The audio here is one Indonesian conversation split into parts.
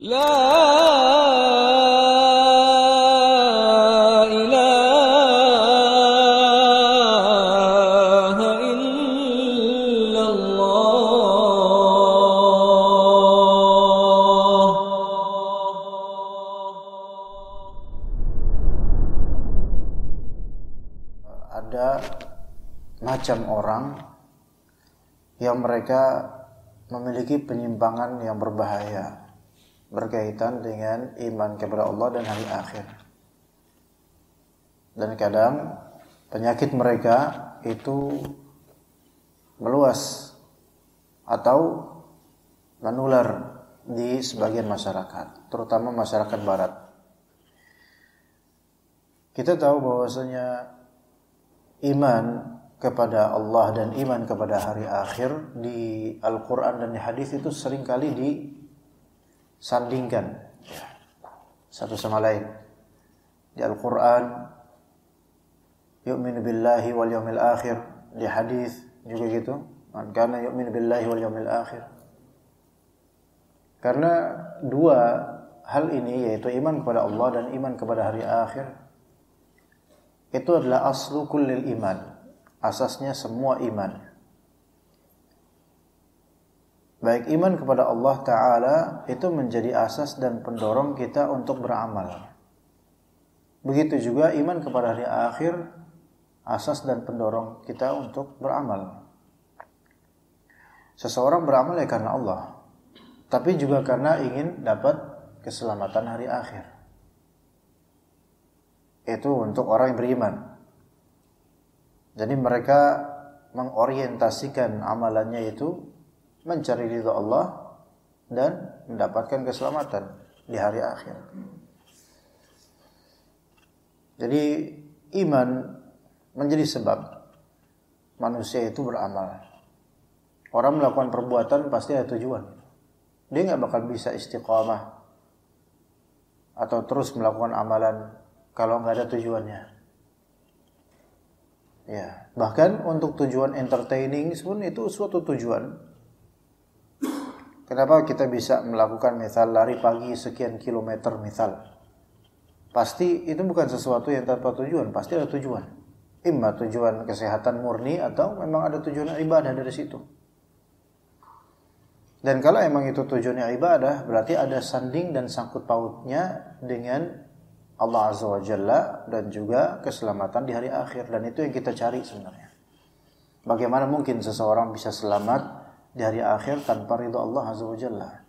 لا إله إلا الله. Ada macam orang yang mereka memiliki penyimpangan yang berbahaya berkaitan dengan iman kepada Allah dan hari akhir. Dan kadang penyakit mereka itu meluas atau menular di sebagian masyarakat, terutama masyarakat barat. Kita tahu bahwasanya iman kepada Allah dan iman kepada hari akhir di Al-Quran dan di hadis itu seringkali disandingkan satu sama lain. Di Al-Quran yu'minu billahi wal yawmil akhir, di hadis juga gitu, man kana yu'minu billahi wal yawmil akhir. Karena dua hal ini, yaitu iman kepada Allah dan iman kepada hari akhir, itu adalah aslu kullil iman, asasnya semua iman. Baik iman kepada Allah Ta'ala itu menjadi asas dan pendorong kita untuk beramal. Begitu juga iman kepada hari akhir, asas dan pendorong kita untuk beramal. Seseorang beramal ya karena Allah, tapi juga karena ingin dapat keselamatan hari akhir. Itu untuk orang yang beriman. Jadi mereka mengorientasikan amalannya itu mencari ridha Allah dan mendapatkan keselamatan di hari akhir. Jadi iman menjadi sebab manusia itu beramal. Orang melakukan perbuatan pasti ada tujuan. Dia nggak bakal bisa istiqamah atau terus melakukan amalan kalau nggak ada tujuannya. Ya, bahkan untuk tujuan entertaining pun itu suatu tujuan. Kenapa kita bisa melakukan misal lari pagi sekian kilometer misal? Pasti itu bukan sesuatu yang tanpa tujuan, pasti ada tujuan. Imma tujuan kesehatan murni atau memang ada tujuan ibadah dari situ. Dan kalau emang itu tujuannya ibadah, berarti ada sanding dan sangkut pautnya dengan Allah Azza wa Jalla dan juga keselamatan di hari akhir. Dan itu yang kita cari sebenarnya. Bagaimana mungkin seseorang bisa selamat di hari akhir tanpa ridha Allah Azza wa Jalla?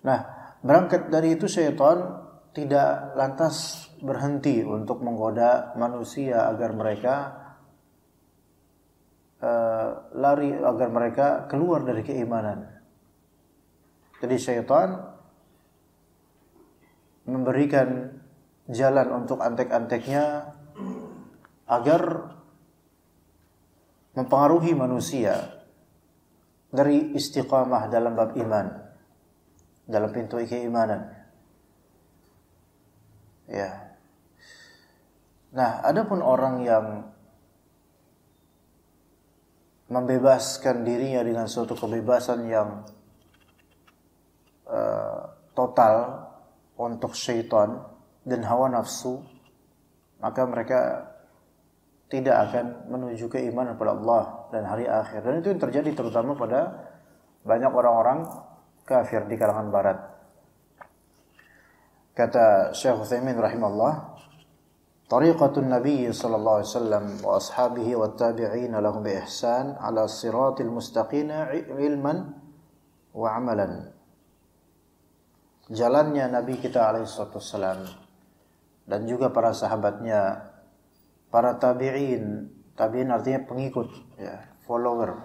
Nah, berangkat dari itu syaitan tidak lantas berhenti untuk menggoda manusia agar mereka lari, agar mereka keluar dari keimanan. Jadi syaitan memberikan jalan untuk antek-anteknya agar mempengaruhi manusia dari istiqamah dalam bab iman, dalam pintu keimanan. Ya. Nah, adapun orang yang membebaskan dirinya dengan suatu kebebasan yang total untuk syaitan dan hawa nafsu, maka mereka tidak akan menuju keimanan kepada Allah dan hari akhir. Dan itu yang terjadi terutama pada banyak orang-orang kafir di kalangan barat. Kata Syekh Utsaimin rahimahullah, tariqatun Nabi sallallahu alaihi wasallam wa ashabihi wa tabi'in lahum bi ihsan ala siratil mustaqim ilman wa amalan. Jalannya Nabi kita alaihi wasallam dan juga para sahabatnya, para tabi'in. Tabi'in artinya pengikut, ya, follower.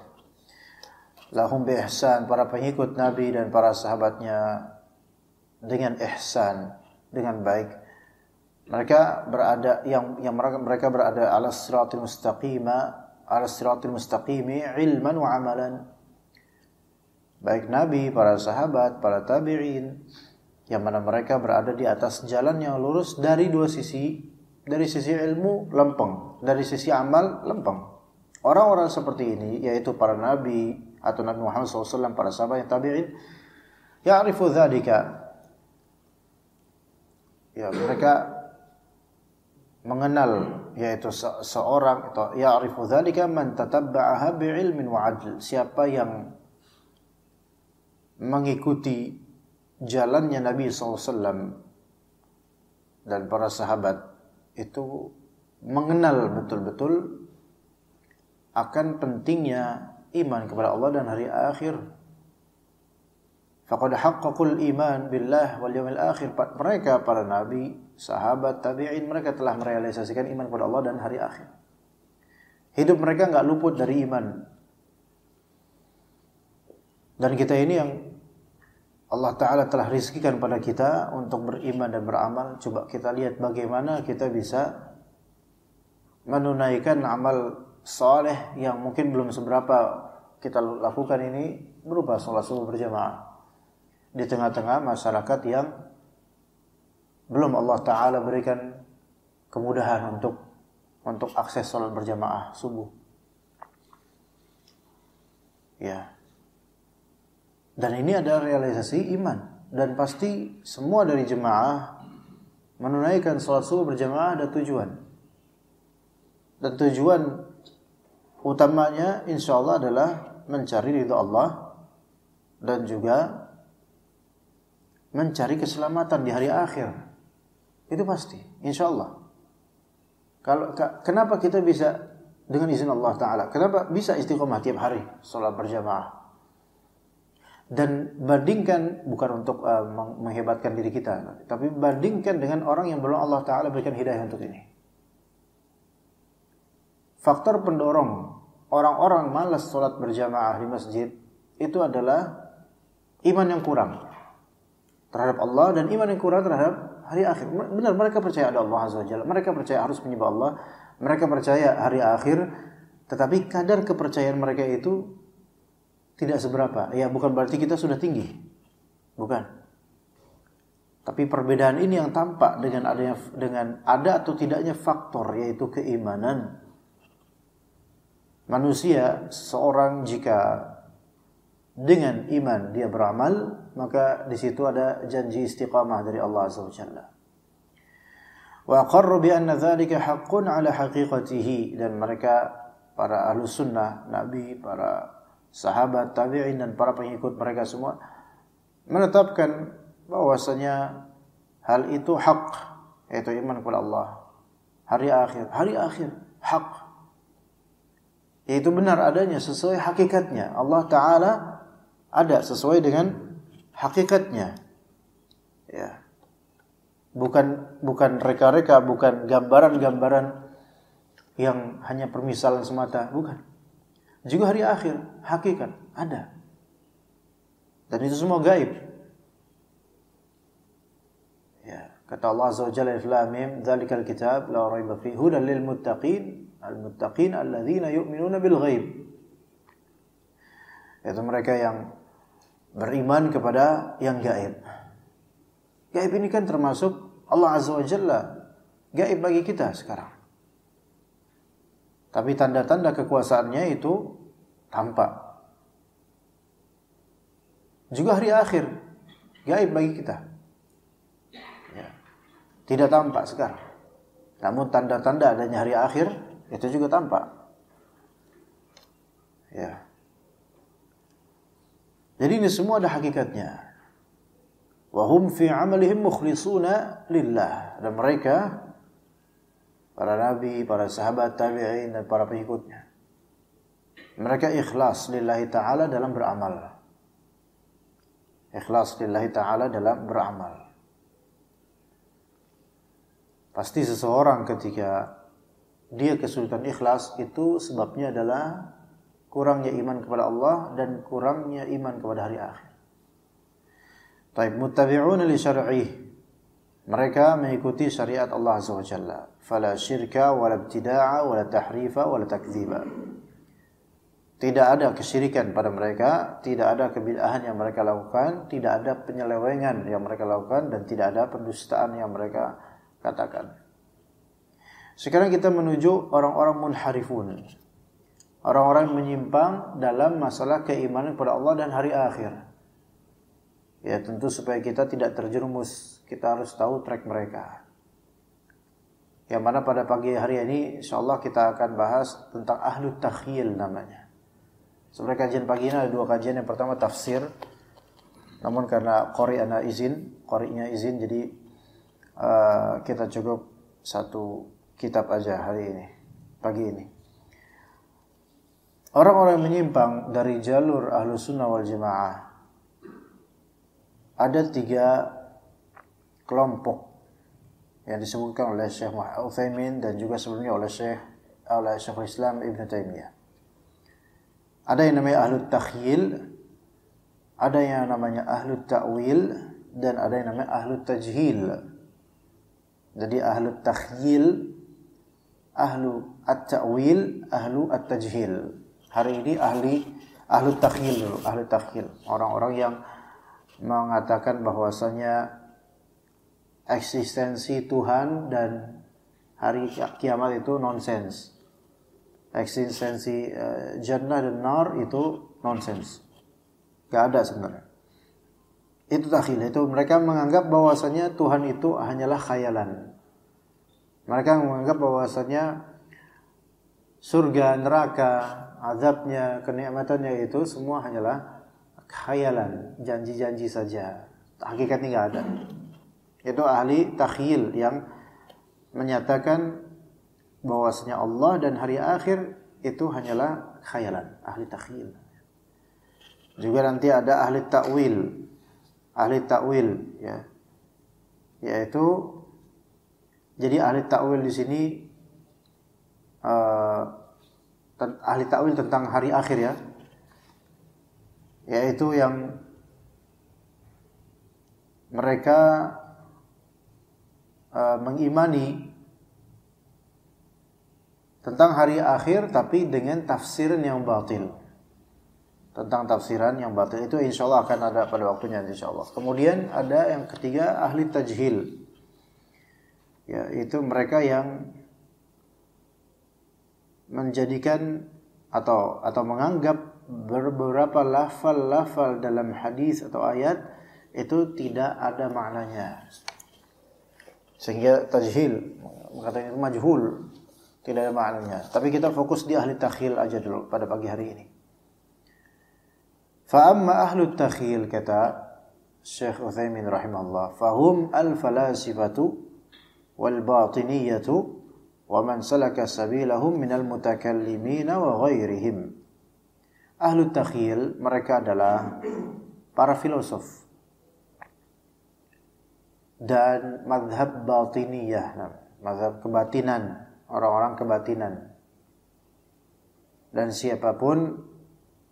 Lahum bi ihsan, para pengikut Nabi dan para sahabatnya dengan ihsan, dengan baik. Mereka berada mereka berada ala siratil mustaqimi ilman wa amalan. Baik Nabi, para sahabat, para tabi'in, yang mana mereka berada di atas jalan yang lurus dari dua sisi. Dari sisi ilmu lempeng, dari sisi amal lempeng. Orang-orang seperti ini, yaitu para nabi atau Nabi Muhammad SAW, para sahabat yang tabi'in, Ya'rifu dzalika. Ya, mereka mengenal, yaitu seorang, atau ya'rifu dzalika man tatabba'aha bi'ilmin wa 'adl. Siapa yang mengikuti jalannya Nabi SAW dan para sahabat, itu mengenal betul-betul akan pentingnya iman kepada Allah dan hari akhir. Faqad haqqaqul iman billah wal yawmil akhir. Mereka para nabi, sahabat, tabi'in, mereka telah merealisasikan iman kepada Allah dan hari akhir. Hidup mereka enggak luput dari iman. Dan kita ini yang Allah Ta'ala telah rizkikan pada kita untuk beriman dan beramal. Coba kita lihat bagaimana kita bisa menunaikan amal saleh yang mungkin belum seberapa kita lakukan ini, berupa sholat subuh berjamaah di tengah-tengah masyarakat yang belum Allah Ta'ala berikan kemudahan untuk akses sholat berjamaah subuh. Ya. Dan ini adalah realisasi iman. Dan pasti semua dari jemaah menunaikan sholat subuh berjamaah ada tujuan. Dan tujuan utamanya insyaallah adalah mencari ridha Allah dan juga mencari keselamatan di hari akhir. Itu pasti, insyaallah. Kenapa kita bisa dengan izin Allah Ta'ala, kenapa bisa istiqomah tiap hari sholat berjamaah? Dan bandingkan, bukan untuk menghebatkan diri kita, tapi bandingkan dengan orang yang belum Allah Ta'ala berikan hidayah untuk ini. Faktor pendorong orang-orang malas sholat berjamaah di masjid itu adalah iman yang kurang terhadap Allah dan iman yang kurang terhadap hari akhir. Benar, mereka percaya ada Allah Azza wa Jalla, mereka percaya harus menyembah Allah, mereka percaya hari akhir, tetapi kadar kepercayaan mereka itu tidak seberapa. Ya, bukan berarti kita sudah tinggi, bukan. Tapi perbedaan ini yang tampak dengan ada atau tidaknya faktor, yaitu keimanan. Manusia, seorang jika dengan iman dia beramal, maka di situ ada janji istiqamah dari Allah Azza wa Jalla. Wa aqarru bi anna dzalika haqqun ala haqiqatihi, dan mereka para ahlus sunnah, nabi, para sahabat, tabi'in dan para pengikut mereka semua menetapkan bahwasanya hal itu hak, yaitu iman kepada Allah, hari akhir hak, yaitu benar adanya sesuai hakikatnya. Allah Ta'ala ada sesuai dengan hakikatnya, ya, bukan reka-reka, bukan gambaran-gambaran yang hanya permisalan semata, bukan. Juga hari akhir, hakikat, ada. Dan itu semua gaib. Ya, kata Allah Azza wa Jalla, Alif Mim, dzalikal kitab la raiba fihi hudan lil muttaqin, al-muttaqin alladzina yu'minuna bil ghaib. Itu mereka yang beriman kepada yang gaib. Gaib ini kan termasuk Allah Azza wa Jalla, gaib bagi kita sekarang. Tapi tanda-tanda kekuasaannya itu tampak. Juga hari akhir, gaib bagi kita. Ya. Tidak tampak sekarang. Namun tanda-tanda adanya hari akhir itu juga tampak. Ya. Jadi ini semua ada hakikatnya. Wa hum fi 'amalihim mukhlisuna lillah. Dan mereka, para nabi, para sahabat, tabi'in dan para pengikutnya, mereka ikhlas lillahi ta'ala dalam beramal. Ikhlas lillahi ta'ala dalam beramal. Pasti seseorang ketika dia kesulitan ikhlas, itu sebabnya adalah kurangnya iman kepada Allah dan kurangnya iman kepada hari akhir. Taib muttabi'una li syar'ihi, mereka mengikuti syariat Allah Azza wa Jalla. Fala syirka wala ibtida'a wala tahrifa wala takdziba. Tidak ada kesyirikan pada mereka, tidak ada kebid'ahan yang mereka lakukan, tidak ada penyelewengan yang mereka lakukan, dan tidak ada pendustaan yang mereka katakan. Sekarang kita menuju orang-orang munharifun. Orang-orang yang menyimpang dalam masalah keimanan kepada Allah dan hari akhir. Ya tentu supaya kita tidak terjerumus, kita harus tahu track mereka. Yang mana pada pagi hari ini insyaallah kita akan bahas tentang ahlut takhyil namanya. Sebenarnya kajian pagi ini ada 2 kajian. Yang pertama tafsir. Namun karena qori'nya izin jadi kita cukup 1 kitab aja hari ini, pagi ini. Orang-orang yang menyimpang dari jalur Ahlus Sunnah wal Jamaah ada 3 kelompok yang disebutkan oleh Syekh Muhammad Utsaimin dan juga sebelumnya oleh Syekhul Islam Ibn Taimiyah. Ada yang namanya ahlut takhyil, ada yang namanya ahlut ta'wil, dan ada yang namanya ahlut tajhil. Jadi ahlut takhyil, ahlu at-ta'wil, ahlu at-tajhil. Hari ini ahlut takhyil dulu, ahlut takhyil. Orang-orang yang mengatakan bahwasanya eksistensi Tuhan dan hari kiamat itu nonsens. Eksistensi jannah dan nar itu nonsens. Gak ada sebenarnya. Itu takhil, itu mereka menganggap bahwasanya Tuhan itu hanyalah khayalan. Mereka menganggap bahwasanya surga, neraka, azabnya, kenikmatannya itu semua hanyalah khayalan, janji-janji saja. Hakikatnya gak ada. Itu ahli takhyil yang menyatakan bahwasanya Allah dan hari akhir itu hanyalah khayalan, ahli takhyil. Juga nanti ada ahli ta'wil. Ahli ta'wil ya. Yaitu jadi ahli ta'wil di sini ahli ta'wil tentang hari akhir ya. Yaitu yang mereka mengimani tentang hari akhir tapi dengan tafsiran yang batil. Tentang tafsiran yang batil itu insyaallah akan ada pada waktunya insyaallah. Kemudian ada yang ketiga ahli tajhil. Ya, itu mereka yang menjadikan atau menganggap beberapa lafal-lafal dalam hadis atau ayat itu tidak ada maknanya. Sehingga tajhil mengatakan itu majhul, tidak ada maknanya. Tapi kita fokus di ahli takhyil aja dulu pada pagi hari ini. Fa amma ahlu takhyil, kata Syekh Utsaimin rahimahullah, fahum al-falasifatu wal batiniyatu wa man salaka sabilahum minal mutakallimina wa ghairihim. Ahlu takhyil mereka adalah para filosof dan mazhab batiniyah, mazhab kebatinan, orang-orang kebatinan. Dan siapapun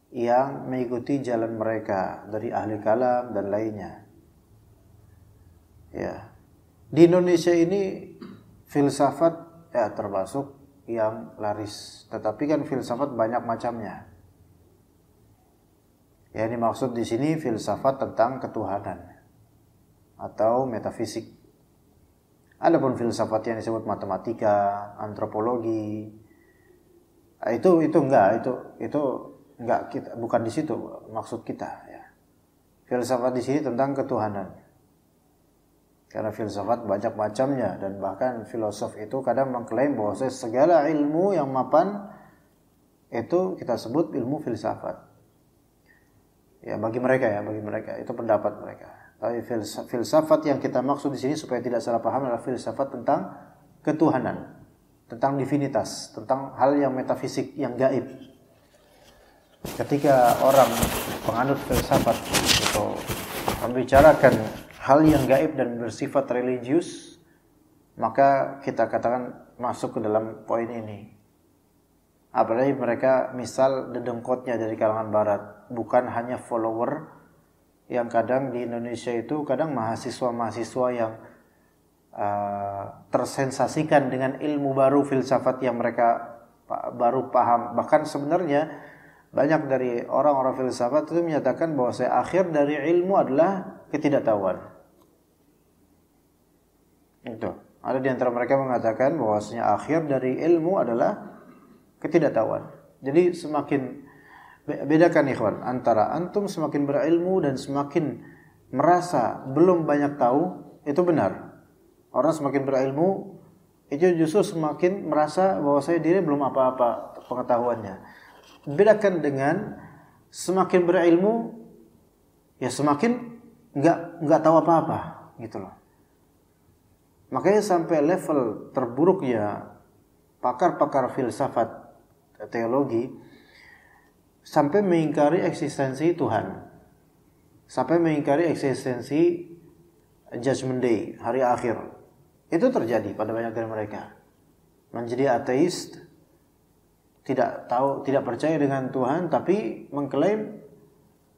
yang mengikuti jalan mereka dari ahli kalam dan lainnya. Ya. Di Indonesia ini filsafat ya termasuk yang laris, tetapi kan filsafat banyak macamnya. Ya, ini maksud di sini filsafat tentang ketuhanan atau metafisik. Adapun filsafat yang disebut matematika, antropologi, itu enggak kita, bukan di situ maksud kita ya. Filsafat di sini tentang ketuhanan. Karena filsafat banyak macamnya dan bahkan filosof itu kadang mengklaim bahwa segala ilmu yang mapan itu kita sebut ilmu filsafat. Ya, bagi mereka itu pendapat mereka. Tapi filsafat yang kita maksud di sini supaya tidak salah paham adalah filsafat tentang ketuhanan, tentang divinitas, tentang hal yang metafisik, yang gaib. Ketika orang penganut filsafat atau membicarakan hal yang gaib dan bersifat religius, maka kita katakan masuk ke dalam poin ini. Apalagi mereka misal dedengkotnya dari kalangan barat, bukan hanya follower yang kadang di Indonesia itu kadang mahasiswa-mahasiswa yang tersensasikan dengan ilmu baru filsafat yang mereka baru paham. Bahkan sebenarnya banyak dari orang-orang filsafat itu menyatakan bahwa akhir dari ilmu adalah ketidaktahuan. Itu. Ada di antara mereka mengatakan bahwasanya akhir dari ilmu adalah ketidaktahuan. Jadi semakin bedakan ikhwan antara antum semakin berilmu dan semakin merasa belum banyak tahu, itu benar. Orang semakin berilmu itu justru semakin merasa bahwasanya diri belum apa-apa pengetahuannya. Bedakan dengan semakin berilmu ya semakin nggak tahu apa-apa gitu loh. Makanya sampai level terburuknya pakar-pakar filsafat teologi sampai mengingkari eksistensi Tuhan, sampai mengingkari eksistensi Judgment Day, hari akhir. Itu terjadi pada banyak dari mereka. Menjadi ateis, tidak tahu, tidak percaya dengan Tuhan, tapi mengklaim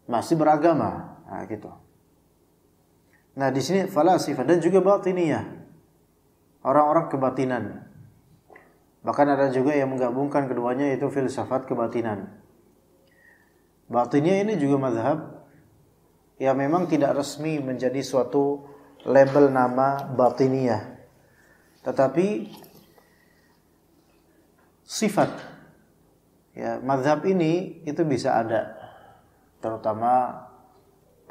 masih beragama. Nah, gitu. Nah, di sini falasifah dan juga batiniyah, orang-orang kebatinan. Bahkan ada juga yang menggabungkan keduanya, yaitu filsafat kebatinan. Batiniyah ini juga mazhab yang memang tidak resmi menjadi suatu label nama batiniyah, tetapi sifat ya mazhab ini itu bisa ada, terutama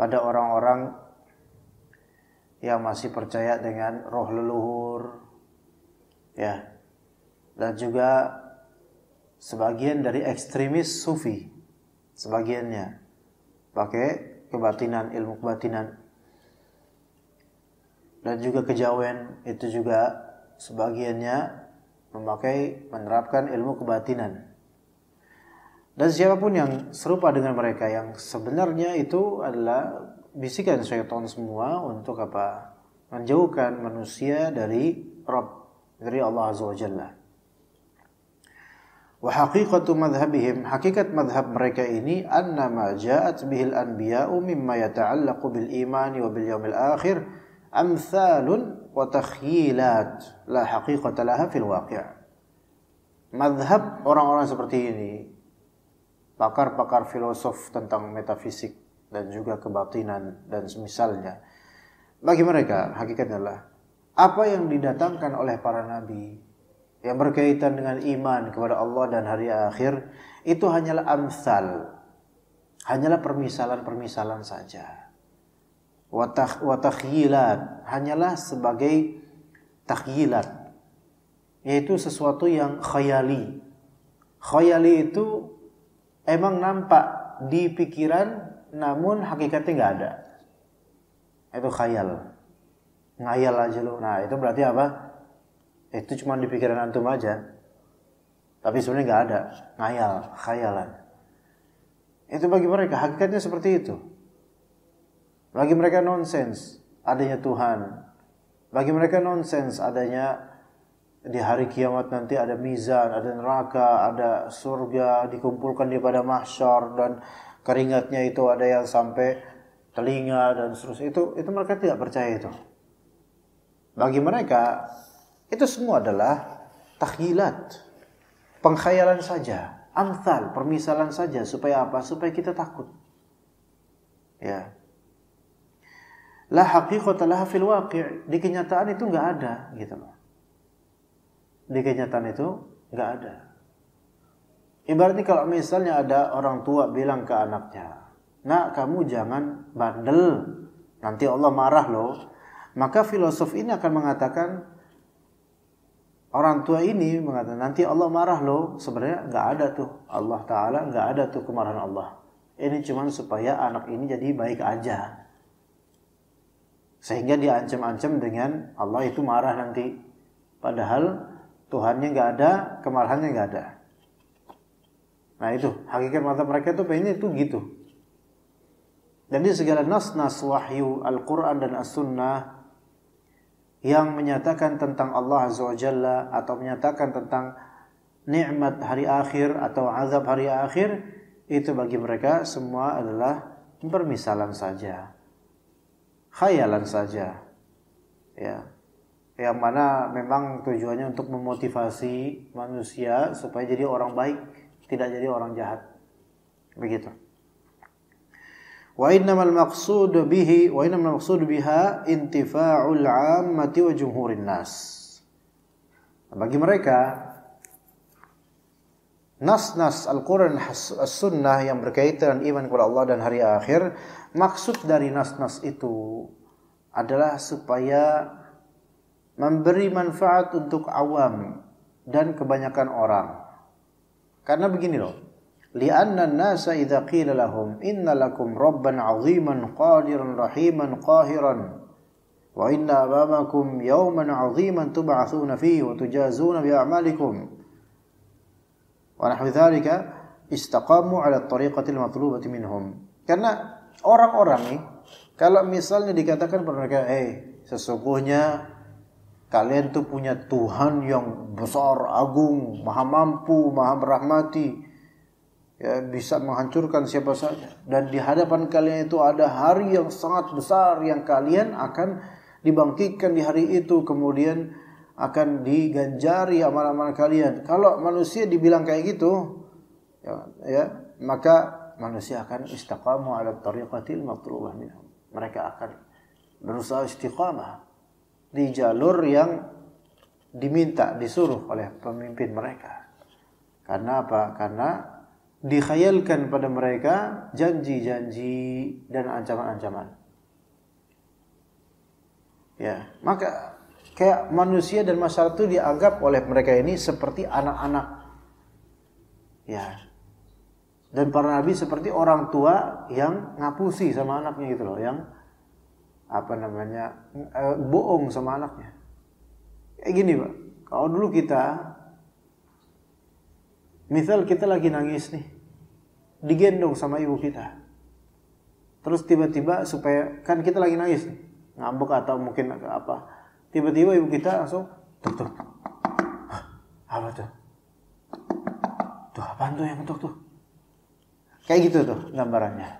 pada orang-orang yang masih percaya dengan roh leluhur ya, dan juga sebagian dari ekstremis sufi, sebagiannya pakai kebatinan, ilmu kebatinan, dan juga kejawen itu juga sebagiannya menerapkan ilmu kebatinan. Dan siapapun yang serupa dengan mereka, yang sebenarnya itu adalah bisikan syaitan semua untuk apa? Menjauhkan manusia dari Rabb, dari Allah Azza wa Jalla. Wa haqiqatu madhhabihim, hakikat madhab mereka ini annama ja'at bihil anbiya'u mimma yata'allaqu bil imani wa bil yaumil akhir amthalun wa takhyilat la haqiqata laha fil waqi'. Madhab orang-orang seperti ini, pakar-pakar filosof tentang metafisik dan juga kebatinan dan semisalnya, bagi mereka hakikatnya adalah apa yang didatangkan oleh para nabi yang berkaitan dengan iman kepada Allah dan hari akhir itu hanyalah amsal, hanyalah permisalan-permisalan saja. Wa takhyilat, hanyalah sebagai takhyilat, yaitu sesuatu yang khayali. Khayali itu emang nampak di pikiran, namun hakikatnya nggak ada. Itu khayal, ngayal aja lu. Nah itu berarti apa? Itu cuma di pikiran antum aja, tapi sebenarnya nggak ada, ngayal, khayalan. Itu bagi mereka hakikatnya seperti itu. Bagi mereka nonsens adanya Tuhan. Bagi mereka nonsens adanya di hari kiamat nanti ada mizan, ada neraka, ada surga dikumpulkan di pada mahsyar, dan keringatnya itu ada yang sampai telinga dan seterusnya. Itu mereka tidak percaya itu. Bagi mereka itu semua adalah takhyilat, pengkhayalan saja, amthal, permisalan saja, supaya apa? Supaya kita takut. Ya. La haqiqata laha fil waqi', di kenyataan itu enggak ada, gitu loh. Di kenyataan itu enggak ada. Ibaratnya kalau misalnya ada orang tua bilang ke anaknya, "Nak, kamu jangan bandel, nanti Allah marah loh." Maka filosof ini akan mengatakan, orang tua ini mengatakan nanti Allah marah loh. Sebenarnya nggak ada tuh, Allah Ta'ala nggak ada tuh kemarahan Allah. Ini cuma supaya anak ini jadi baik aja, sehingga diancam-ancam dengan Allah itu marah nanti. Padahal Tuhannya nggak ada, kemarahannya nggak ada. Nah itu hakikat mata mereka tuh pengennya itu gitu. Jadi segala nas-nas wahyu Al-Quran dan As-Sunnah yang menyatakan tentang Allah Azza wa Jalla, atau menyatakan tentang nikmat hari akhir atau azab hari akhir, itu bagi mereka semua adalah permisalan saja, khayalan saja, ya, yang mana memang tujuannya untuk memotivasi manusia supaya jadi orang baik, tidak jadi orang jahat, begitu. Wa innamal maqsud biha intifa'ul 'ammati wa jumhurin nas. Bagi mereka nas-nas Al-Quran, As-Sunnah yang berkaitan dengan iman kepada Allah dan hari akhir, maksud dari nas-nas itu adalah supaya memberi manfaat untuk awam dan kebanyakan orang. Karena begini loh, li'anna an-nasa idza qila lahum inna lakum rabban 'aziman qadiran rahiman qahiran wa inna amamakum yawman 'aziman tub'atsuna fihi wa tujazuna bi a'malikum wa nahwu dzalika istaqamu 'ala at-tariqati al-matlubati minhum. Karena orang-orang nih kalau misalnya dikatakan kepada mereka, sesungguhnya kalian tuh punya Tuhan yang besar, agung, maha mampu, maha merahmati, ya, bisa menghancurkan siapa saja. Dan di hadapan kalian itu ada hari yang sangat besar yang kalian akan dibangkitkan di hari itu, kemudian akan diganjari amal-amal kalian. Kalau manusia dibilang kayak gitu, ya, maka manusia akan istiqamah ala tariqatil matlubah minhum. Mereka akan berusaha istiqamah di jalur yang diminta, disuruh oleh pemimpin mereka. Karena apa? Karena dikhayalkan pada mereka janji-janji dan ancaman-ancaman. Ya, maka kayak manusia dan masyarakat itu dianggap oleh mereka ini seperti anak-anak. Ya. Dan para nabi seperti orang tua yang ngapusi sama anaknya gitu loh, yang bohong sama anaknya. Kayak gini, Pak. Kalau dulu misal kita lagi nangis nih, digendong sama ibu kita. Terus tiba-tiba supaya, kan kita lagi nangis nih, ngambek atau mungkin apa. Tiba-tiba ibu kita langsung, tuh. Apa tuh? Tuh apaan tuh yang tuh? Kayak gitu tuh gambarannya.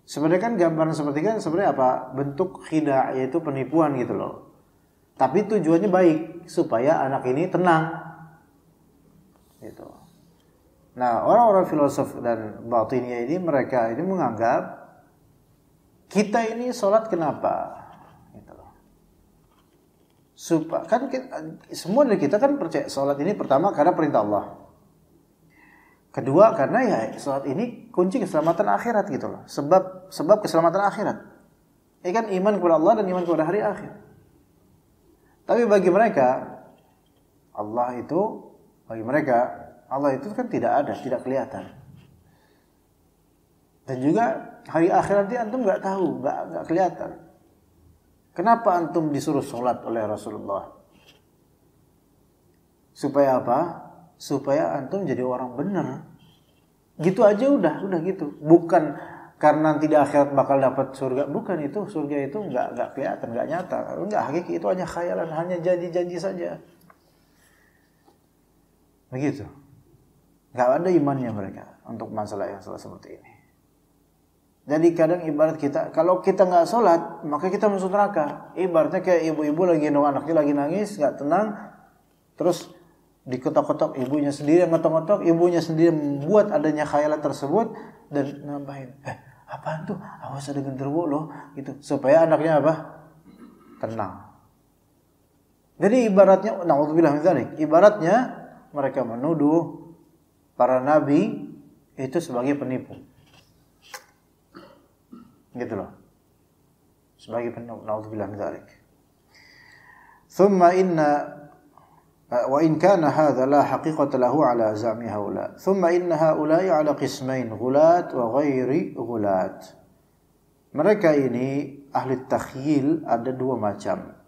Sebenarnya kan gambaran seperti kan sebenarnya apa? Bentuk khidah, yaitu penipuan gitu loh. Tapi tujuannya baik, supaya anak ini tenang. Gitu. Nah, orang-orang filosof dan batiniyah ini, mereka ini menganggap kita ini sholat kenapa? Gitu loh. Kan semua dari kita kan percaya sholat ini pertama karena perintah Allah. Kedua karena ya sholat ini kunci keselamatan akhirat gitu loh. Sebab keselamatan akhirat. Ini kan iman kepada Allah dan iman kepada hari akhir. Tapi bagi mereka Allah itu kan tidak ada, tidak kelihatan. Dan juga hari akhirat itu antum nggak tahu, nggak kelihatan. Kenapa antum disuruh sholat oleh Rasulullah? Supaya apa? Supaya antum jadi orang benar. Gitu aja udah gitu. Bukan karena nanti di akhirat bakal dapat surga, bukan itu. Surga itu enggak kelihatan, enggak nyata. Enggak hakiki, itu hanya khayalan, hanya janji-janji saja. Begitu. Enggak ada imannya mereka untuk masalah yang seperti ini. Jadi kadang ibarat kita, kalau kita enggak sholat, maka kita masuk neraka. Ibaratnya kayak ibu-ibu lagi gendong anaknya lagi nangis, enggak tenang, terus diketok-ketok ibunya sendiri, ngetok-ngetok ibunya sendiri membuat adanya khayalan tersebut dan nambahin, apaan tuh, awas ada genderuwo loh, gitu, supaya anaknya apa? Tenang. Jadi ibaratnya, na'udzubillah min dzalik, ibaratnya mereka menuduh para nabi itu sebagai penipu, gitu loh, sebagai penipu, na'udzubillah min dzalik. Thumma inna wa in kana hadha la haqiqata lahu ala za'mi haula thumma inna haula'i ala qismain ghulat wa ghairi ghulat. Mereka ini ahli takhyil ada dua macam.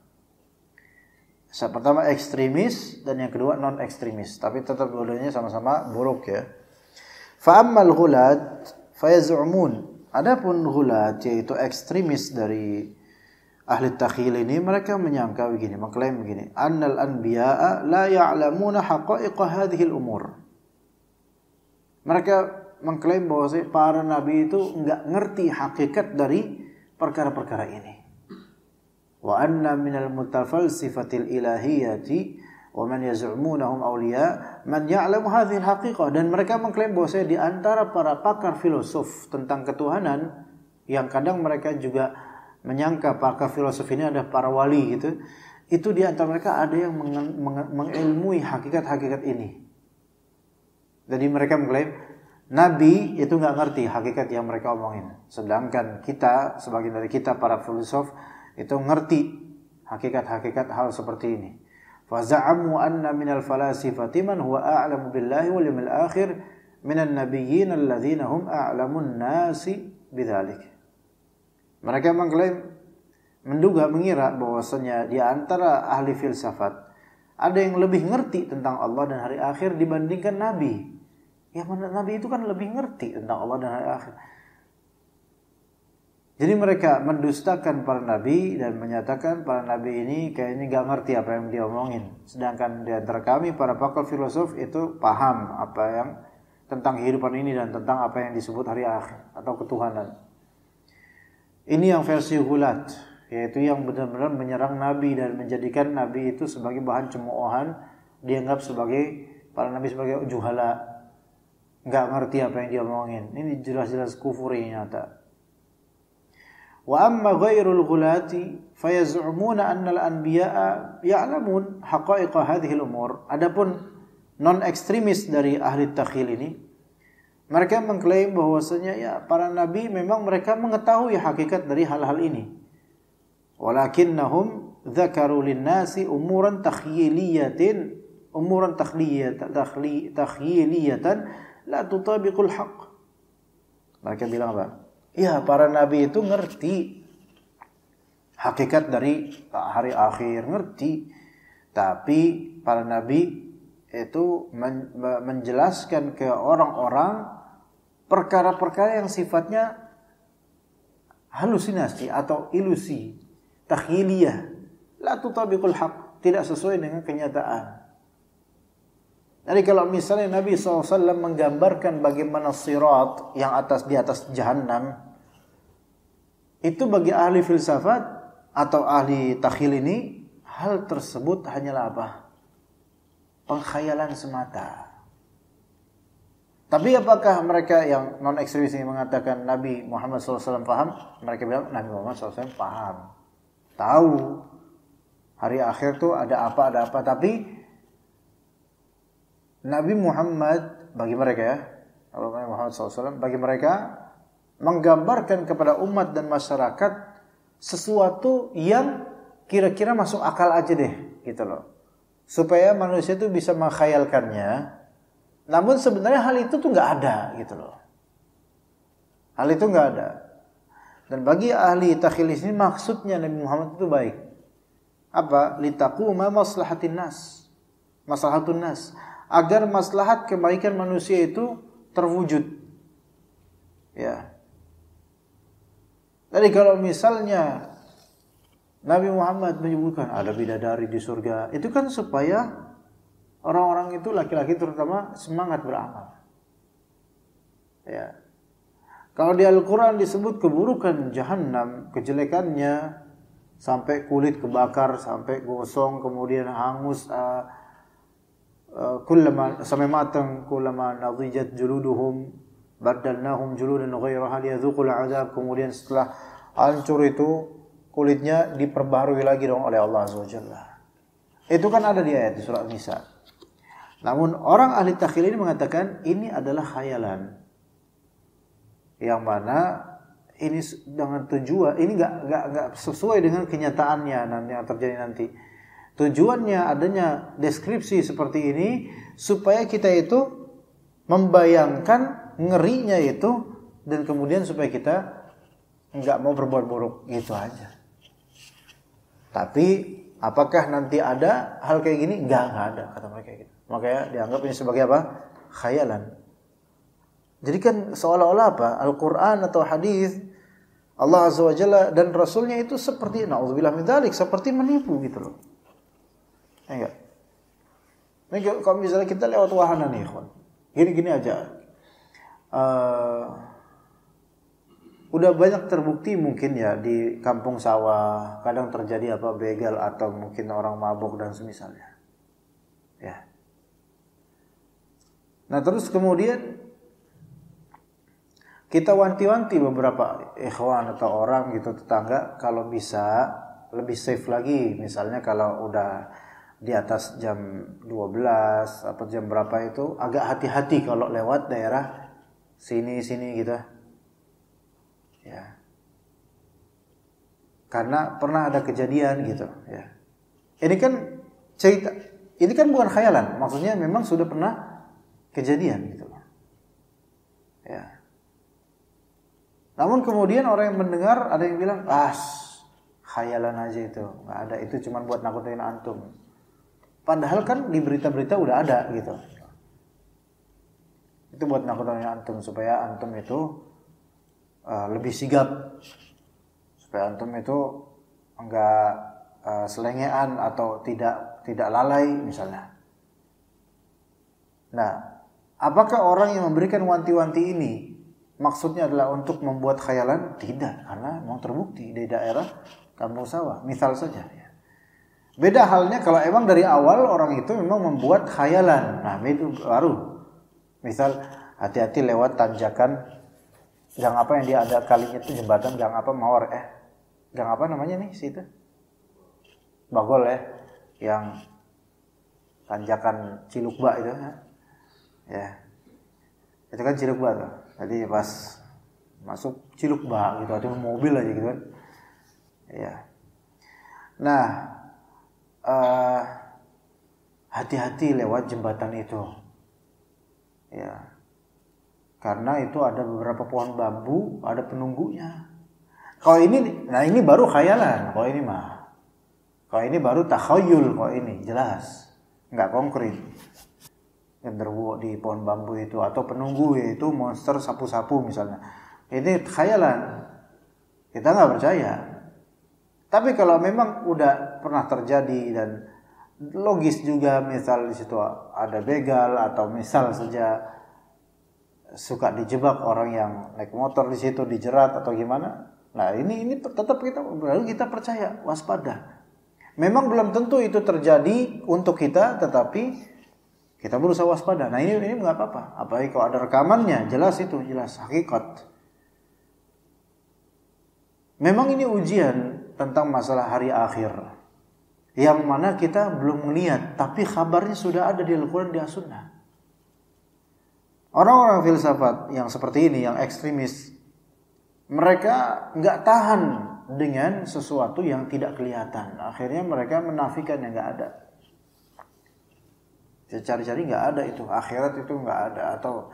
Yang pertama ekstremis dan yang kedua non ekstremis, tapi tetap dua-duanya sama-sama buruk ya. Fa ammal ghulat fayaz'umun, adapun ghulat yaitu ekstremis dari ahli takhyil ini, mereka menyangka begini, mengklaim begini, annal anbiya'a la ya'lamuna haqa'iqa hadhil umur. Mereka mengklaim bahwa para nabi itu enggak ngerti hakikat dari perkara-perkara ini. Wa anna minal mutafalsifatil ilahiyati wa man yaz'umunahum awliya man ya'lamu hadhil haqiqah. Dan mereka mengklaim bahwa di antara para pakar filosof tentang ketuhanan, yang kadang mereka juga menyangka pakar filosofi ini ada para wali gitu, itu di antara mereka ada yang mengilmui hakikat-hakikat ini. Jadi mereka mengklaim Nabi itu nggak ngerti hakikat yang mereka omongin. Sedangkan kita, sebagian dari kita para filosof itu ngerti hakikat-hakikat hal seperti ini. Faza'amu anna minal falasifati man huwa a'lamu billahi wal yawmil akhir minan nabiyyin alladzina hum a'lamun nasi bidzalik. Mereka mengklaim, menduga, mengira bahwasanya di antara ahli filsafat ada yang lebih ngerti tentang Allah dan hari akhir dibandingkan Nabi. Ya mana Nabi itu kan lebih ngerti tentang Allah dan hari akhir. Jadi mereka mendustakan para nabi dan menyatakan para nabi ini kayaknya gak ngerti apa yang dia omongin. Sedangkan di antara kami para pakar filosof itu paham apa yang tentang kehidupan ini dan tentang apa yang disebut hari akhir atau ketuhanan. Ini yang versi Ghulat, yaitu yang benar-benar menyerang nabi dan menjadikan nabi itu sebagai bahan cemoohan, dianggap sebagai para nabi sebagai juhala, gak ngerti apa yang dia omongin. Ini jelas-jelas kufur yang nyata. Wa amma ghairul ghulati fayaz'umuna anna al-anbiya'a ya'lamun haqa'iqa hadhihi al-umur. Adapun non ekstremis dari ahli takhil ini, mereka mengklaim bahwasanya ya para nabi memang mereka mengetahui hakikat dari hal-hal ini. Walakinnahum dzakaru lin-nasi umuran takhyiliyatan la tutabiqul haqq. Mereka bilang apa? Ya, para nabi itu ngerti hakikat dari hari akhir, ngerti. Tapi para nabi itu menjelaskan ke orang-orang perkara-perkara yang sifatnya halusinasi atau ilusi, takhyiliyah, la tutabiqul haqq, tidak sesuai dengan kenyataan. Jadi kalau misalnya Nabi SAW menggambarkan bagaimana sirat yang di atas jahanam, itu bagi ahli filsafat atau ahli takhil ini, hal tersebut hanyalah apa? Pengkhayalan semata. Tapi apakah mereka yang non ekstremis ini mengatakan Nabi Muhammad SAW paham? Mereka bilang Nabi Muhammad SAW paham, tahu hari akhir tuh ada apa. Tapi Nabi Muhammad bagi mereka ya, Nabi Muhammad SAW bagi mereka menggambarkan kepada umat dan masyarakat sesuatu yang kira-kira masuk akal aja deh, gitu loh. Supaya manusia itu bisa mengkhayalkannya. Namun sebenarnya hal itu tuh nggak ada, gitu loh. Hal itu nggak ada. Dan bagi ahli takhil ini maksudnya Nabi Muhammad itu baik. Apa? Litaquma maslahatun nas. Agar maslahat kebaikan manusia itu terwujud. Ya. Jadi kalau misalnya Nabi Muhammad menyebutkan ada bidadari di surga, itu kan supaya orang-orang itu laki-laki terutama semangat beramal. Ya. Kalau di Al-Qur'an disebut keburukan jahanam, kejelekannya sampai kulit kebakar, sampai gosong, kemudian hangus, kullama sampai matang, kullama nadijat juluduhum badalnahum juludan ghairaha liyadzuqul azab. Kemudian setelah hancur itu kulitnya diperbarui lagi dong oleh Allah Azza wa Jalla. Itu kan ada di ayat di surat Nisa. Namun orang ahli takhil ini mengatakan ini adalah khayalan, yang mana ini dengan tujuan ini enggak sesuai dengan kenyataannya nanti yang terjadi nanti. Tujuannya adanya deskripsi seperti ini supaya kita itu membayangkan ngerinya itu dan kemudian supaya kita enggak mau berbuat buruk, gitu aja. Tapi apakah nanti ada hal kayak gini? Enggak ada kata mereka gitu. Makanya dianggap ini sebagai apa? Khayalan. Jadi kan seolah-olah apa? Al-Qur'an atau hadis Allah Azza wa Jalla dan Rasulnya itu seperti na'udzubillah min dzalik, seperti menipu gitu loh. Enggak. Ini kalau misalnya kita lewat wahana nih, ikhwan. Gini-gini aja. Udah banyak terbukti mungkin ya di kampung sawah kadang terjadi apa begal atau mungkin orang mabuk dan semisalnya. Ya. Nah, terus kemudian kita wanti-wanti beberapa ikhwan atau orang gitu tetangga kalau bisa lebih safe lagi, misalnya kalau udah di atas jam 12 atau jam berapa itu agak hati-hati kalau lewat daerah sini gitu. Ya. Karena pernah ada kejadian gitu, ya. Ini kan cerita, ini kan bukan khayalan, maksudnya memang sudah pernah kejadian gitu. Ya. Namun kemudian orang yang mendengar ada yang bilang, khayalan aja itu, nggak ada, itu cuma buat nakutin antum. Padahal kan di berita-berita udah ada gitu. Itu buat nakutin antum supaya antum itu lebih sigap, supaya antum itu enggak selengean atau tidak lalai misalnya. Nah, apakah orang yang memberikan wanti-wanti ini maksudnya adalah untuk membuat khayalan? Tidak, karena memang terbukti di daerah kampung sawah, misal saja ya. Beda halnya kalau emang dari awal orang itu memang membuat khayalan. Nah, itu baru. Misal hati-hati lewat tanjakan gang apa yang dia ada kalinya itu jembatan gang apa Mawar gang apa namanya nih situ? Bagol ya, yang tanjakan Cilukba itu ya. Itu kan Cilukba tuh. Jadi pas masuk Cilukba gitu, ada mobil aja gitu kan. Ya. Nah, hati-hati lewat jembatan itu. Ya. Karena itu ada beberapa pohon bambu, ada penunggunya. Kalau ini, nah ini baru khayalan. Kalau ini mah, kalau ini baru takhayul. Kalau ini jelas, nggak konkret. Genderuwo di pohon bambu itu atau penunggu yaitu monster sapu-sapu misalnya. Ini khayalan. Kita nggak percaya. Tapi kalau memang udah pernah terjadi dan logis juga, misal di situ ada begal atau misal saja suka dijebak orang yang naik motor di situ dijerat atau gimana. Nah, ini tetap kita percaya, waspada. Memang belum tentu itu terjadi untuk kita, tetapi kita berusaha waspada. Nah, ini enggak apa-apa. Apalagi kalau ada rekamannya, jelas itu, jelas hakikat. Memang ini ujian tentang masalah hari akhir. Yang mana kita belum melihat, tapi kabarnya sudah ada di Al-Quran, di As-Sunnah. Orang-orang filsafat yang seperti ini, yang ekstremis, mereka nggak tahan dengan sesuatu yang tidak kelihatan. Akhirnya mereka menafikan yang nggak ada. Cari-cari nggak ada itu, akhirat itu nggak ada, atau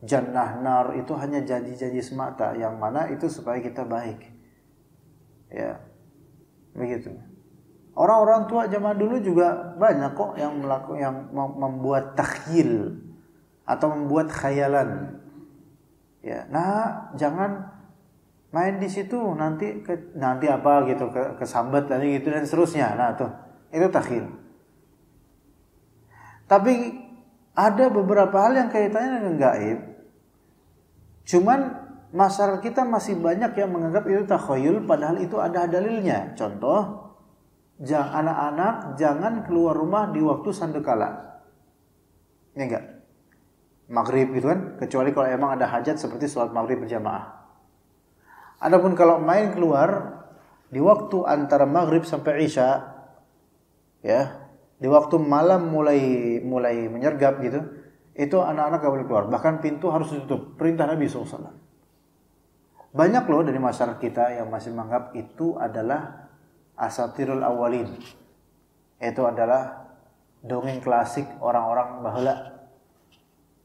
jannah nar itu hanya janji-janji semata, yang mana itu supaya kita baik. Ya, begitu. Orang-orang tua zaman dulu juga banyak kok yang membuat takhyil atau membuat khayalan. Ya, nah jangan main di situ nanti apa gitu kesambat tadi gitu dan seterusnya. Nah tuh itu takhyil. Tapi ada beberapa hal yang kaitannya dengan gaib. Cuman masyarakat kita masih banyak yang menganggap itu takhayul padahal itu ada dalilnya. Contoh, anak-anak jangan keluar rumah di waktu sandekala. Ini enggak? Maghrib gitu kan, kecuali kalau emang ada hajat seperti sholat maghrib berjamaah. Adapun kalau main keluar di waktu antara maghrib sampai isya, ya, di waktu malam mulai menyergap gitu, itu anak-anak gak boleh keluar. Bahkan pintu harus ditutup. Perintah Nabi SAW. Banyak loh dari masyarakat kita yang masih menganggap itu adalah asatirul awalin. Itu adalah dongeng klasik orang-orang baheula.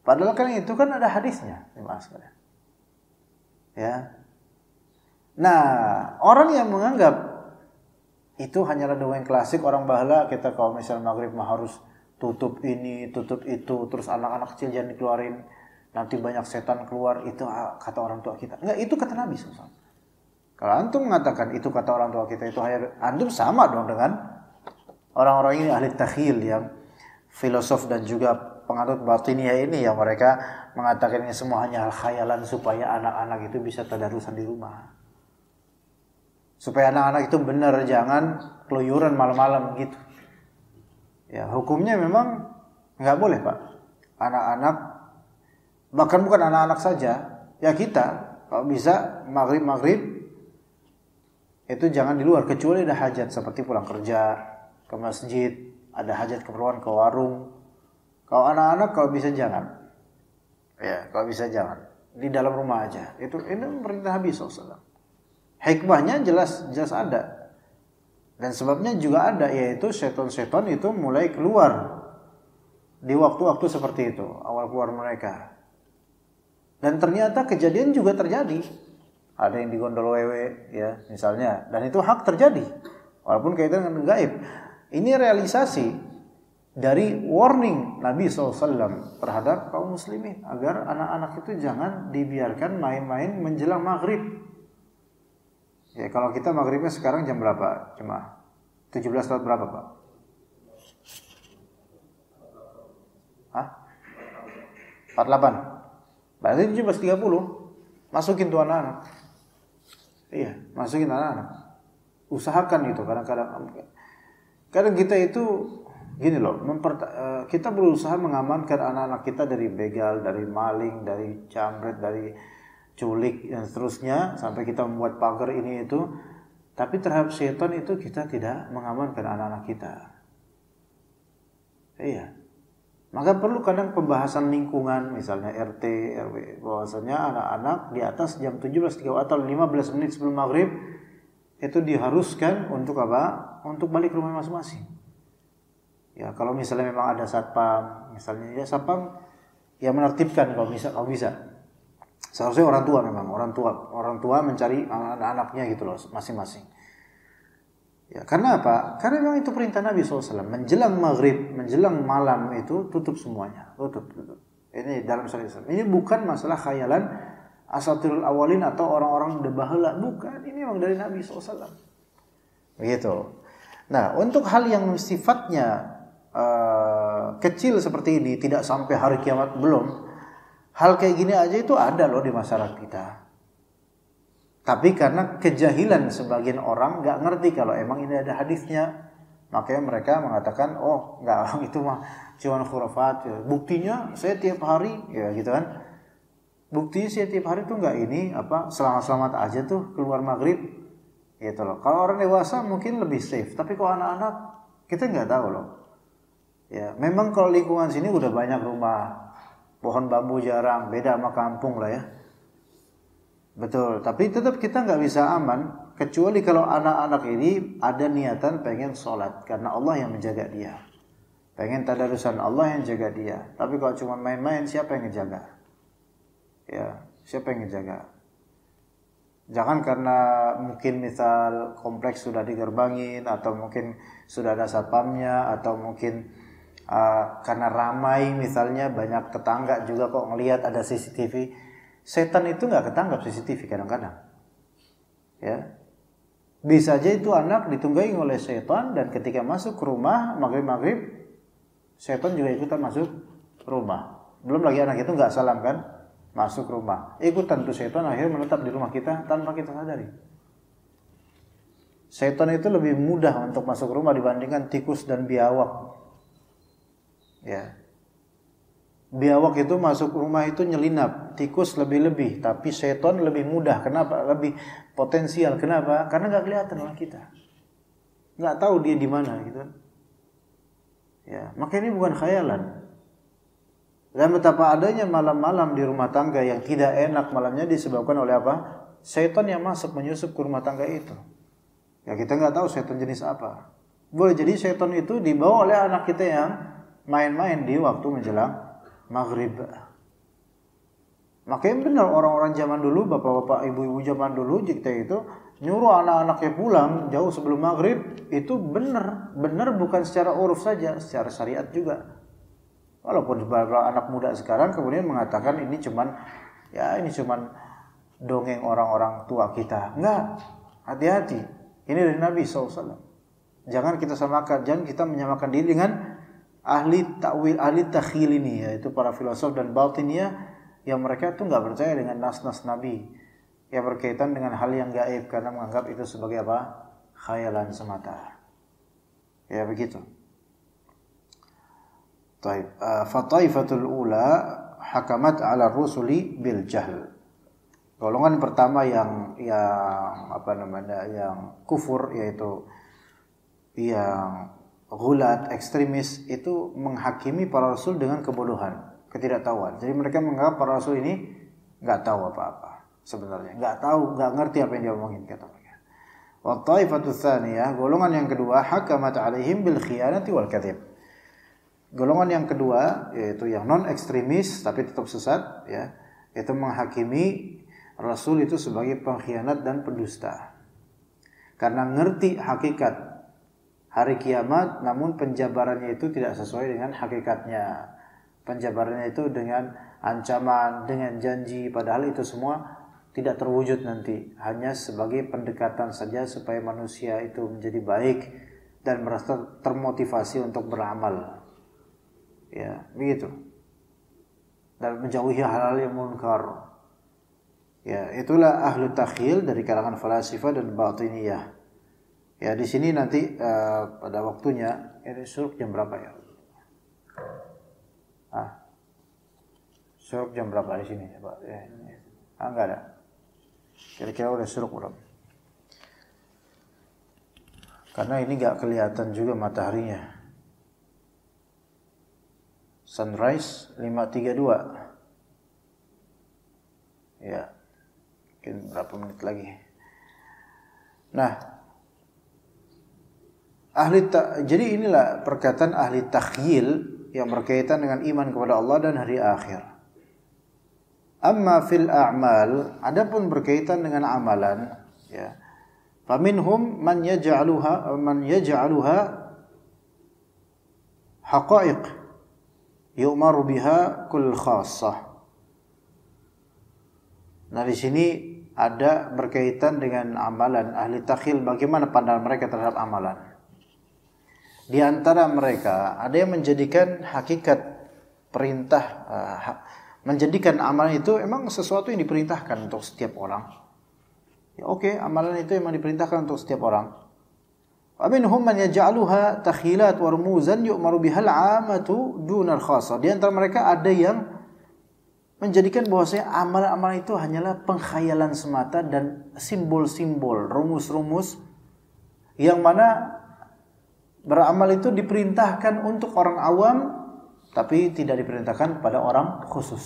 Padahal kan itu kan ada hadisnya, ya. Nah, orang yang menganggap itu hanyalah dongeng klasik orang baheula, kita kalau misal maghrib mah harus tutup ini, tutup itu, terus anak-anak kecil jangan dikeluarin, nanti banyak setan keluar, itu kata orang tua kita. Enggak, itu kata Nabi SAW. Kalau antum mengatakan itu kata orang tua kita, itu antum sama dong dengan orang-orang ini ahli takhyil yang filosof dan juga penganut batiniah ini, yang mereka mengatakan ini semua hanya khayalan supaya anak-anak itu bisa tadarusan di rumah. Supaya anak-anak itu benar jangan keluyuran malam-malam gitu. Ya, hukumnya memang enggak boleh, Pak. Anak-anak, bahkan bukan anak-anak saja, ya kita kalau bisa maghrib itu jangan di luar kecuali ada hajat seperti pulang kerja, ke masjid ada hajat keperluan ke warung. Kalau anak-anak kalau bisa jangan. Ya, kalau bisa jangan. Di dalam rumah aja. Ini perintah Nabi SAW. Hikmahnya jelas ada. Dan sebabnya juga ada, yaitu setan-setan itu mulai keluar di waktu-waktu seperti itu, awal keluar mereka. Dan ternyata kejadian juga terjadi. Ada yang digondol wewe, ya misalnya, dan itu hak terjadi, walaupun kaitan dengan gaib. Ini realisasi dari warning Nabi SAW terhadap kaum muslimin agar anak-anak itu jangan dibiarkan main-main menjelang maghrib. Ya kalau kita maghribnya sekarang jam berapa? Cuma 17 lewat berapa Pak? Hah? 48. Berarti 17.30. Masukin tuh anak-anak. Iya, masukin anak-anak. Usahakan itu kadang kita itu gini loh, kita berusaha mengamankan anak-anak kita dari begal, dari maling, dari cambret, dari culik dan seterusnya, sampai kita membuat pagar ini itu, tapi terhadap setan itu kita tidak mengamankan anak-anak kita. Iya. Maka perlu kadang pembahasan lingkungan, misalnya RT, RW, bahwasanya anak-anak di atas jam 17.30 atau 15 menit sebelum maghrib itu diharuskan untuk apa? Untuk balik ke rumah masing-masing. Ya, kalau misalnya memang ada satpam, misalnya ya satpam yang menertibkan kalau bisa. Seharusnya orang tua mencari anak-anaknya gitu loh masing-masing. Ya, karena apa? Karena memang itu perintah Nabi SAW. Menjelang maghrib, menjelang malam itu tutup semuanya, tutup. Ini dalam syariat Islam. Ini bukan masalah khayalan asatirul awalin atau orang-orang debaheula, bukan. Ini memang dari Nabi SAW. Begitu. Nah, untuk hal yang sifatnya kecil seperti ini, tidak sampai hari kiamat belum. Hal kayak gini aja itu ada loh di masyarakat kita. Tapi karena kejahilan sebagian orang nggak ngerti kalau emang ini ada hadisnya, makanya mereka mengatakan, oh nggak, itu mah cuma khurafat. Ya. Buktinya saya tiap hari, ya gitu kan. Buktinya saya tiap hari tuh nggak ini selamat-selamat aja tuh keluar maghrib, gitu loh. Kalau orang dewasa mungkin lebih safe, tapi kalau anak-anak kita nggak tahu loh. Ya, memang kalau lingkungan sini udah banyak rumah pohon bambu jarang, beda sama kampung lah ya. Betul, tapi tetap kita nggak bisa aman kecuali kalau anak-anak ini ada niatan pengen sholat karena Allah yang menjaga dia, pengen tadarusan Allah yang jaga dia. Tapi kalau cuma main-main, siapa yang ngejaga? Ya, siapa yang ngejaga? Jangan karena mungkin misal kompleks sudah digerbangin atau mungkin sudah ada satpamnya atau mungkin karena ramai misalnya banyak tetangga juga kok ngelihat ada CCTV. Setan itu nggak ketangkap CCTV kadang-kadang. Ya, bisa aja itu anak ditunggangi oleh setan dan ketika masuk ke rumah maghrib setan juga ikutan masuk rumah. Belum lagi anak itu nggak salam kan, masuk rumah ikutan tuh setan akhirnya menetap di rumah kita tanpa kita sadari. Setan itu lebih mudah untuk masuk rumah dibandingkan tikus dan biawak. Ya, biawak itu masuk rumah itu nyelinap, tikus lebih-lebih, tapi setan lebih mudah. Kenapa? Lebih potensial. Kenapa? Karena nggak kelihatan oleh kita, nggak tahu dia di mana gitu. Ya, maka ini bukan khayalan. Dan betapa adanya malam-malam di rumah tangga yang tidak enak malamnya disebabkan oleh apa? Setan yang masuk menyusup ke rumah tangga itu. Ya kita nggak tahu setan jenis apa. Boleh jadi setan itu dibawa oleh anak kita yang main-main di waktu menjelang maghrib. Makanya benar orang-orang zaman dulu, bapak-bapak, ibu-ibu zaman dulu kita itu nyuruh anak-anaknya pulang jauh sebelum maghrib, itu benar bukan secara uruf saja, secara syariat juga. Walaupun beberapa anak muda sekarang kemudian mengatakan ini cuman dongeng orang-orang tua kita. Enggak, hati-hati. Ini dari Nabi SAW. Jangan kita menyamakan diri dengan ahli takwil, ahli takhil ini, yaitu para filosof dan batiniyah yang mereka tuh nggak percaya dengan nas-nas Nabi yang berkaitan dengan hal yang gaib karena menganggap itu sebagai apa? Khayalan semata. Ya begitu. Taib. Fataifatul ula hakamat ala rusuli bil jahl. Golongan pertama yang kufur, yaitu yang gulat, ekstremis itu menghakimi para rasul dengan kebodohan, ketidaktahuan. Jadi mereka menganggap para rasul ini nggak tahu apa-apa sebenarnya, nggak tahu, nggak ngerti apa yang dia omongin, kata mereka. Wa taifatu tsaniyah, golongan yang kedua, hakamat alaihim bil khiyanati wal kadzib. Golongan yang kedua yaitu yang non ekstremis tapi tetap sesat, ya, itu menghakimi rasul itu sebagai pengkhianat dan pendusta. Karena ngerti hakikat hari kiamat, namun penjabarannya itu tidak sesuai dengan hakikatnya. Penjabarannya itu dengan ancaman, dengan janji, padahal itu semua tidak terwujud nanti. Hanya sebagai pendekatan saja supaya manusia itu menjadi baik dan merasa termotivasi untuk beramal. Ya, begitu. Dan menjauhi hal-hal yang munkar. Ya, itulah ahlu takhyil dari kalangan falasifah dan batiniyah. Ya, di sini nanti pada waktunya, ini syuruk jam berapa ya? Syuruk jam berapa di sini, Pak? Enggak ada. Kira-kira udah syuruk belum? Karena ini enggak kelihatan juga mataharinya. Sunrise 5.32. Ya. Mungkin berapa menit lagi. Nah, jadi inilah perkataan ahli takhyil yang berkaitan dengan iman kepada Allah dan hari akhir. Amma fil a'mal, adapun berkaitan dengan amalan, ya. Faminhum man yaj'aluha haqa'iq yu'maru biha kull khassah. Nah, di sini ada berkaitan dengan amalan ahli takhyil, bagaimana pandangan mereka terhadap amalan. Di antara mereka ada yang menjadikan hakikat perintah, menjadikan amalan itu emang sesuatu yang diperintahkan untuk setiap orang. Ya, oke, amalan itu emang diperintahkan untuk setiap orang. Wa minhum man yaj'aluha takhilat wa rumuzan yu'maru bihal 'amatu dunal khassah. Di antara mereka ada yang menjadikan bahwasanya amalan-amalan itu hanyalah pengkhayalan semata dan simbol-simbol, rumus-rumus yang mana beramal itu diperintahkan untuk orang awam tapi tidak diperintahkan kepada orang khusus.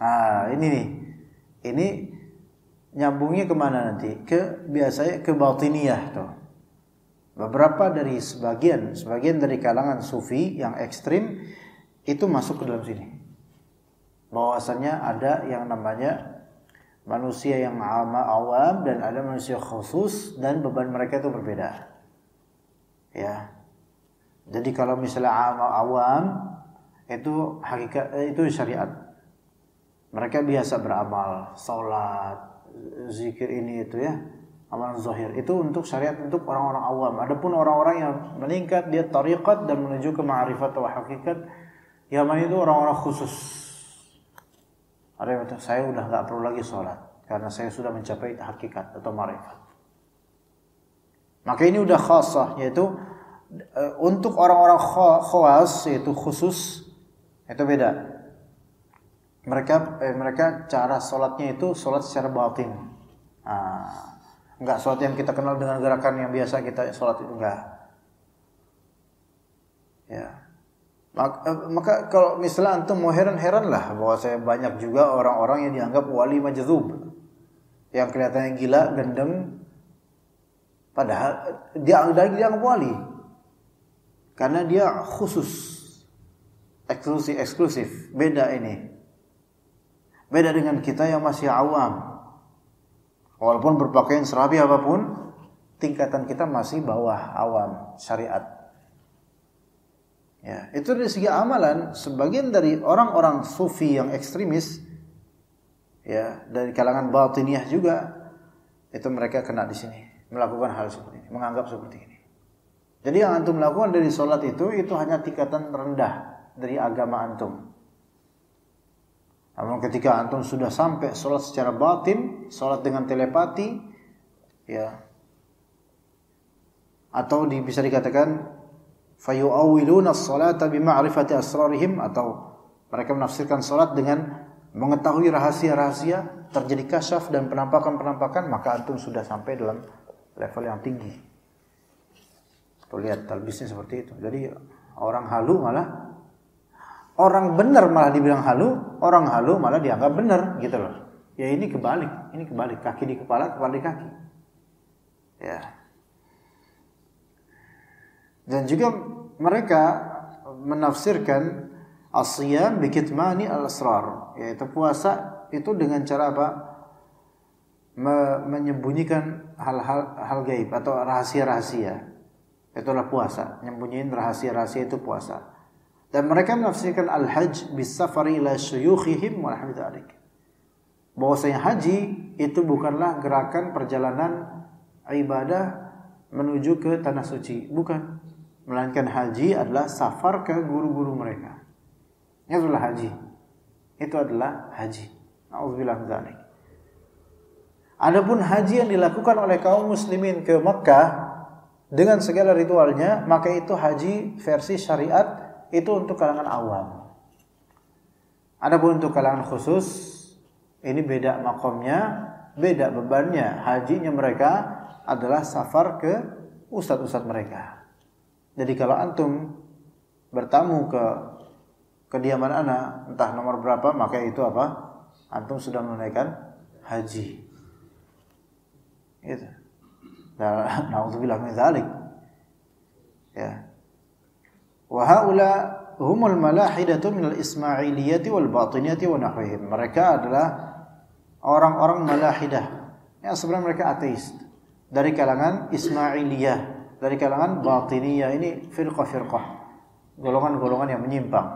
Nah, ini nih. Ini nyambungnya kemana nanti? Biasanya ke batiniyah tuh. Beberapa dari sebagian dari kalangan sufi yang ekstrim itu masuk ke dalam sini. Bahwasanya ada yang namanya manusia yang awam dan ada manusia khusus dan beban mereka itu berbeda. Ya. Jadi kalau misalnya awam itu hakikat, itu syariat. Mereka biasa beramal, salat, zikir ini itu ya, amalan zahir. Itu untuk syariat, untuk orang-orang awam. Adapun orang-orang yang meningkat dia tariqat dan menuju ke ma'rifat wa hakikat, yang mana itu orang-orang khusus. Ada yang kata, saya udah enggak perlu lagi salat karena saya sudah mencapai hakikat atau ma'rifat. Maka ini udah khassah, yaitu untuk orang-orang khawas, yaitu khusus, itu beda. Mereka cara salatnya itu salat secara batin. Enggak salat yang kita kenal dengan gerakan yang biasa kita salat itu, enggak. Ya. Maka kalau misalnya antum mau heran-heran lah bahwa saya banyak juga orang-orang yang dianggap wali majdzub, yang kelihatannya gila, gendeng, padahal dia dianggap wali karena dia khusus, eksklusif. Beda ini. Beda dengan kita yang masih awam. Walaupun berpakaian serapi apapun, tingkatan kita masih bawah awam syariat. Ya, itu dari segi amalan, sebagian dari orang-orang sufi yang ekstremis, ya, dari kalangan batiniyah juga, itu mereka kena di sini, melakukan hal seperti ini, menganggap seperti ini. Jadi yang antum lakukan dari sholat itu hanya tingkatan rendah dari agama antum. Namun ketika antum sudah sampai sholat secara batin, sholat dengan telepati, ya, atau bisa dikatakan fayu'awwiluna as-salata bima'rifati asrarihim, atau mereka menafsirkan salat dengan mengetahui rahasia-rahasia, terjadi kasyaf dan penampakan-penampakan, maka antum sudah sampai dalam level yang tinggi. Tuh lihat talbisnya seperti itu. Jadi orang halu malah, orang benar malah dibilang halu, orang halu malah dianggap benar gitu loh. Ya ini kebalik, kaki di kepala di kaki. Ya. Dan juga mereka menafsirkan as-siyam bi kitmani al-asrar, yaitu puasa itu dengan cara apa? Menyembunyikan hal gaib atau rahasia-rahasia. Itulah puasa, nyembunyiin rahasia-rahasia itu puasa. Dan mereka menafsirkan al-hajj bis-safari ila syuyukhihim wa nahwi dzalik. Bahwasanya haji itu bukanlah gerakan perjalanan ibadah menuju ke tanah suci, bukan. Melainkan haji adalah safar ke guru-guru mereka. Itulah haji. Itu adalah haji. Nauzubillah min dzalik. Adapun haji yang dilakukan oleh kaum muslimin ke Mekah dengan segala ritualnya, maka itu haji versi syariat, itu untuk kalangan awam. Adapun untuk kalangan khusus, ini beda makomnya, beda bebannya. Hajinya mereka adalah safar ke ustadz-ustadz mereka. Jadi kalau antum bertamu ke kediaman ana, entah nomor berapa, maka itu apa? Antum sudah menunaikan haji. Itu. Na'udzubillah min dzalik. Ya. Wa haula humul malahidatu minal ismailiyati wal batiniyati wa nahwihim. Mereka adalah orang-orang malahidah. Ya, sebenarnya mereka ateis. Dari kalangan Ismailiyah, dari kalangan Batiniyah, ini firqah-firqah. Golongan-golongan yang menyimpang.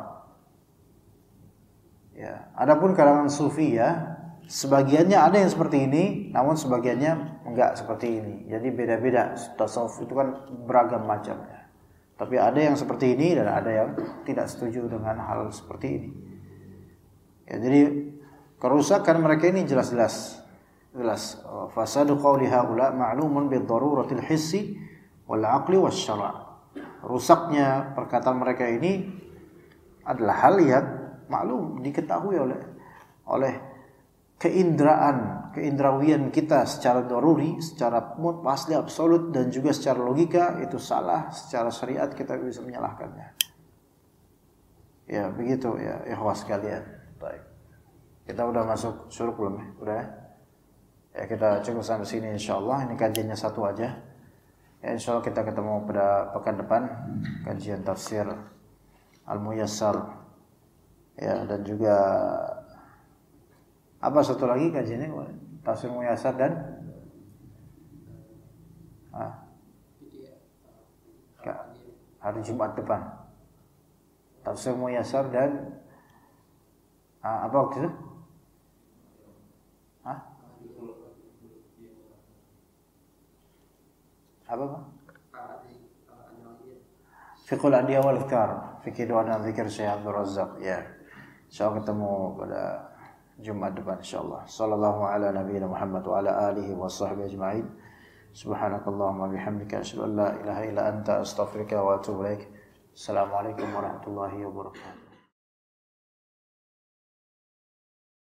Ya, adapun kalangan Sufiyah, sebagiannya ada yang seperti ini, namun sebagiannya enggak seperti ini. Jadi beda-beda. Tasawuf itu kan beragam macamnya. Tapi ada yang seperti ini dan ada yang tidak setuju dengan hal seperti ini. Ya, jadi kerusakan mereka ini jelas. Fasadu qawli haula ma'lumun bid-daruratil hissi wal 'aqli wasyara'. Rusaknya perkataan mereka ini adalah hal yang maklum, diketahui oleh keindrawian kita secara daruri, secara asli absolut, dan juga secara logika itu salah, secara syariat kita bisa menyalahkannya. Ya begitu ya ikhwas sekalian. Baik. Kita udah masuk syuruk belum ya? Udah ya? Ya kita cukup sampai sini insyaallah. Ini kajiannya satu aja. Ya insyaallah kita ketemu pada pekan depan, kajian tafsir Al-Muyassar. Ya, dan juga apa satu lagi kajiannya? Tafsir Muyassar dan hari Jumat depan. Tafsir Muyassar dan apa waktu itu? Apa Pak? Fiqhul Adiyah wal Adhkar, fikih doa dan zikir Syekh Abdul Razzaq. Ya. Insyaallah ketemu pada Jumat depan insyaallah. Sallallahu ala nabiyina Muhammad wa ala alihi wa sahbihi ajma'in. Subhanakallahumma bihamdika asyhadu an la ilaha illa anta astaghfiruka wa atubu ilaik. Assalamualaikum warahmatullahi wabarakatuh.